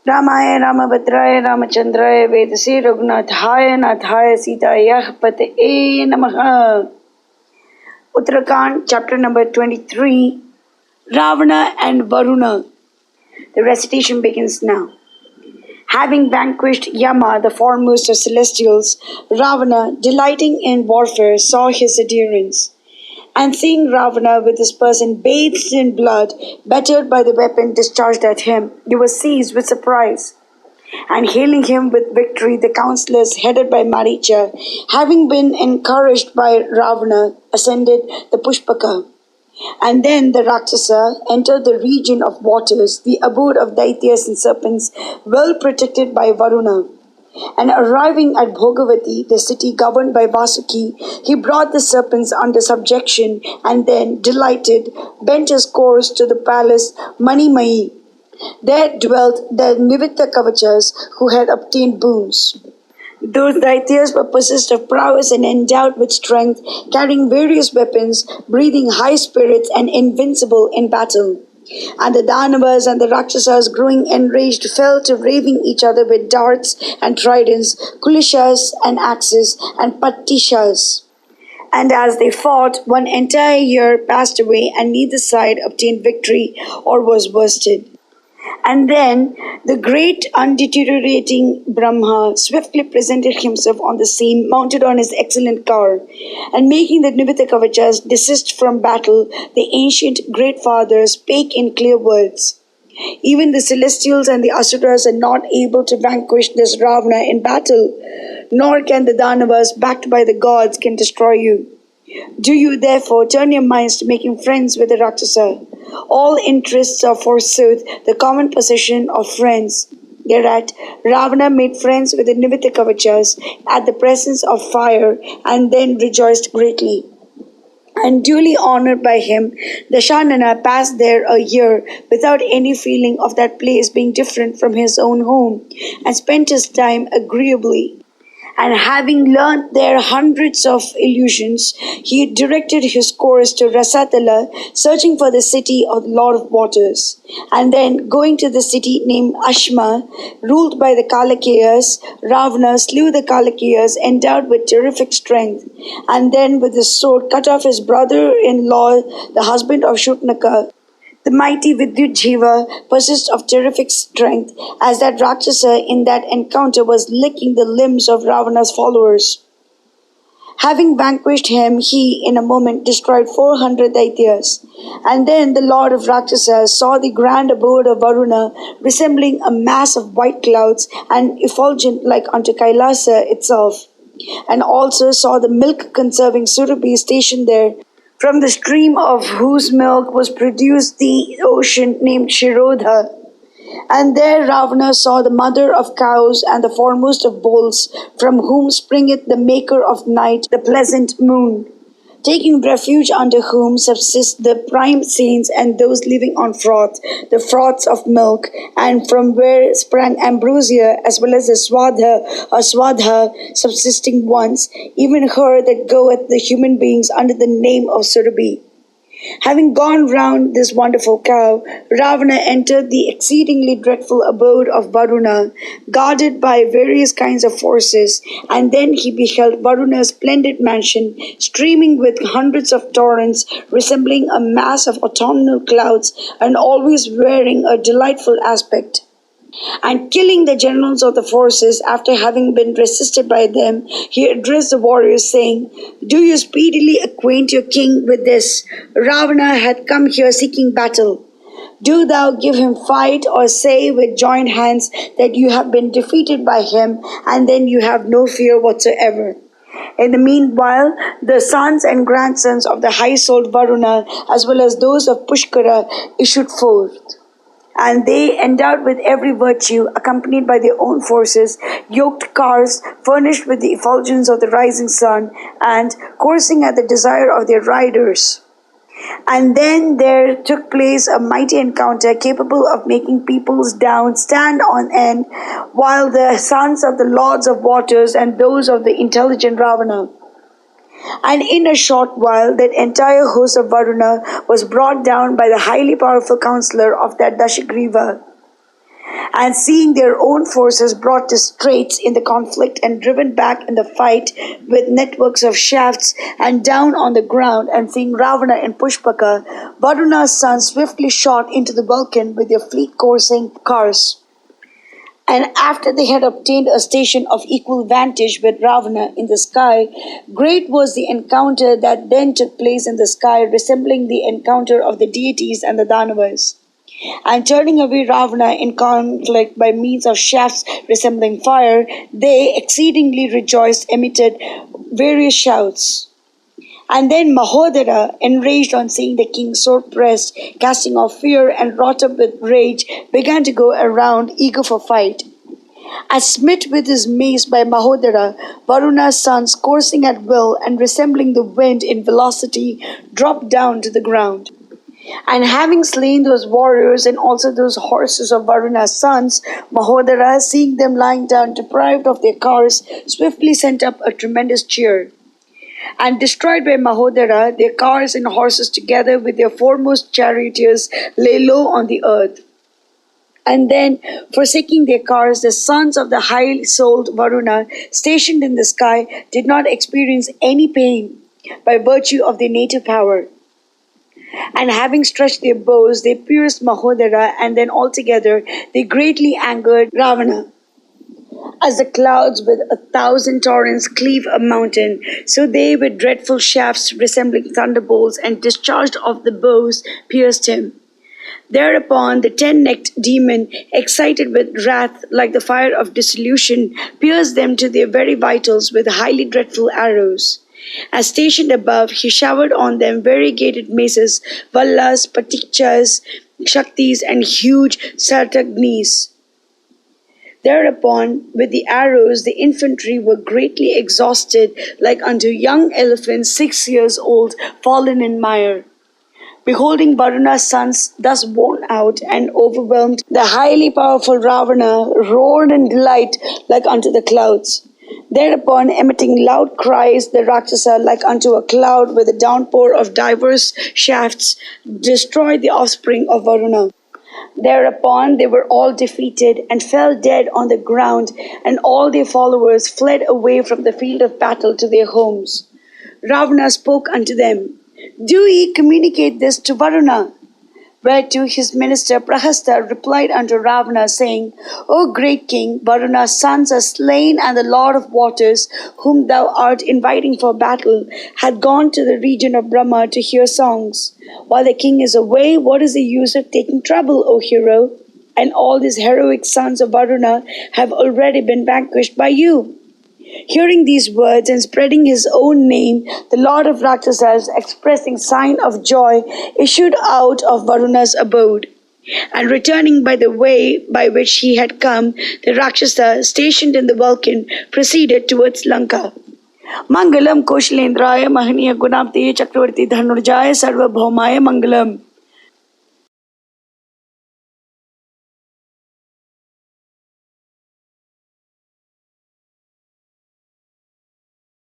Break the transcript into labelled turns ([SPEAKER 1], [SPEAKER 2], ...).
[SPEAKER 1] रामाय रामभद्राय रामचंद्राय वेदसे रघुनाथाय नाथाय सीतायाः पतये नमः. Uttarakhand, chapter number 23, Ravana and Varuna. The recitation begins now. Having vanquished Yama, the foremost of celestials, Ravana, delighting in warfare, saw his adherents. And seeing Ravana with his person bathed in blood, battered by the weapon discharged at him, he was seized with surprise. And hailing him with victory, the counsellors, headed by Maricha, having been encouraged by Ravana, ascended the Pushpaka. And then the Rakshasa entered the region of waters, the abode of Daityas and serpents, well protected by Varuna. And arriving at Bhogavati, the city governed by Vasuki, he brought the serpents under subjection and then, delighted, bent his course to the palace Manimai. There dwelt the Nivitakavachas who had obtained boons. Those Daityas were possessed of prowess and endowed with strength, carrying various weapons, breathing high spirits, and invincible in battle. And the Danavas and the Rakshasas, growing enraged, fell to raving each other with darts and tridents, kulishas and axes, and patishas. And as they fought, one entire year passed away, and neither side obtained victory or was worsted. And then the great undeteriorating Brahma swiftly presented himself on the scene, mounted on his excellent car, and making the Nivitakavachas desist from battle, the ancient great father spake in clear words. Even the celestials and the asuras are not able to vanquish this Ravana in battle, nor can the Danavas, backed by the gods, can destroy you. Do you therefore turn your minds to making friends with the Rakshasa? All interests are forsooth the common possession of friends. Thereat, Ravana made friends with the Nivitakavachas at the presence of fire and then rejoiced greatly. And duly honored by him, Dashanana passed there a year without any feeling of that place being different from his own home, and spent his time agreeably. And having learnt there hundreds of illusions, he directed his course to Rasatala, searching for the city of the Lord of Waters. And then, going to the city named Ashma, ruled by the kalakeyas, Ravana slew the kalakeyas, endowed with terrific strength, and then with his sword cut off his brother-in-law, the husband of Shutnaka. The mighty Vidyutjiva, possessed of terrific strength, as that Rakshasa in that encounter was licking the limbs of Ravana's followers. Having vanquished him, he in a moment destroyed 400 Daityas. And then the lord of Rakshasas saw the grand abode of Varuna, resembling a mass of white clouds and effulgent like unto Kailasa itself, and also saw the milk-conserving Surabhi stationed there, from the stream of whose milk was produced the ocean named Shirodha. And there Ravana saw the mother of cows and the foremost of bulls, from whom springeth the maker of night, the pleasant moon, taking refuge under whom subsist the prime saints and those living on froth, the froths of milk, and from where sprang ambrosia, as well as the swadha, subsisting ones, even her that goeth the human beings under the name of Surabhi. Having gone round this wonderful cow, Ravana entered the exceedingly dreadful abode of Varuna, guarded by various kinds of forces, and then he beheld Varuna's splendid mansion, streaming with hundreds of torrents, resembling a mass of autumnal clouds, and always wearing a delightful aspect. And killing the generals of the forces, after having been resisted by them, he addressed the warriors, saying, Do you speedily acquaint your king with this? Ravana hath come here seeking battle. Do thou give him fight, or say with joined hands that you have been defeated by him, and then you have no fear whatsoever. In the meanwhile, the sons and grandsons of the high-souled Varuna, as well as those of Pushkara, issued forth. And they, endowed with every virtue, accompanied by their own forces, yoked cars, furnished with the effulgence of the rising sun, and coursing at the desire of their riders. And then there took place a mighty encounter, capable of making peoples down stand on end, while the sons of the lords of waters and those of the intelligent Ravana. And in a short while, that entire host of Varuna was brought down by the highly powerful counselor of that Dashagriva. and seeing their own forces brought to straits in the conflict and driven back in the fight with networks of shafts and down on the ground, and seeing Ravana and Pushpaka, Varuna's sons swiftly shot into the Vulcan with their fleet coursing cars. And after they had obtained a station of equal vantage with Ravana in the sky, great was the encounter that then took place in the sky, resembling the encounter of the deities and the Danavas. And turning away Ravana in conflict by means of shafts resembling fire, they, exceedingly rejoiced, emitted various shouts. And then Mahodara, enraged on seeing the king sore pressed, casting off fear and wrought up with rage, began to go around eager for fight. As smit with his mace by Mahodara, Varuna's sons, coursing at will and resembling the wind in velocity, dropped down to the ground. And having slain those warriors and also those horses of Varuna's sons, Mahodara, seeing them lying down deprived of their cars, swiftly sent up a tremendous cheer. And destroyed by Mahodara, their cars and horses together with their foremost charioteers lay low on the earth. And then, forsaking their cars, the sons of the high-souled Varuna, stationed in the sky, did not experience any pain by virtue of their native power. And having stretched their bows, they pierced Mahodara, and then altogether they greatly angered Ravana. As the clouds with 1,000 torrents cleave a mountain, so they with dreadful shafts resembling thunderbolts and discharged of the bows pierced him. Thereupon the 10-necked demon, excited with wrath like the fire of dissolution, pierced them to their very vitals with highly dreadful arrows. As stationed above, he showered on them variegated maces, vallas, patichas, shaktis, and huge sartagnis. Thereupon, with the arrows, the infantry were greatly exhausted, like unto young elephants 6 years old, fallen in mire. Beholding Varuna's sons thus worn out and overwhelmed, the highly powerful Ravana roared in delight like unto the clouds. Thereupon, emitting loud cries, the Rakshasa, like unto a cloud with a downpour of diverse shafts, destroyed the offspring of Varuna. Thereupon they were all defeated and fell dead on the ground, and all their followers fled away from the field of battle to their homes. Ravana spoke unto them, "Do ye communicate this to Varuna?" Whereto his minister Prahasta replied unto Ravana, saying, O great king, Varuna's sons are slain, and the Lord of waters, whom thou art inviting for battle, hath gone to the region of Brahma to hear songs. While the king is away, what is the use of taking trouble, O hero? And all these heroic sons of Varuna have already been vanquished by you. Hearing these words and spreading his own name, the Lord of Rakshasas, expressing sign of joy, issued out of Varuna's abode. And returning by the way by which he had come, the Rakshasa, stationed in the Vulcan, proceeded towards Lanka. Mangalam Koshalendraya Mahaniya Gunapte Chakravarti Dhanurjaya Sarvabhaumaya Mangalam.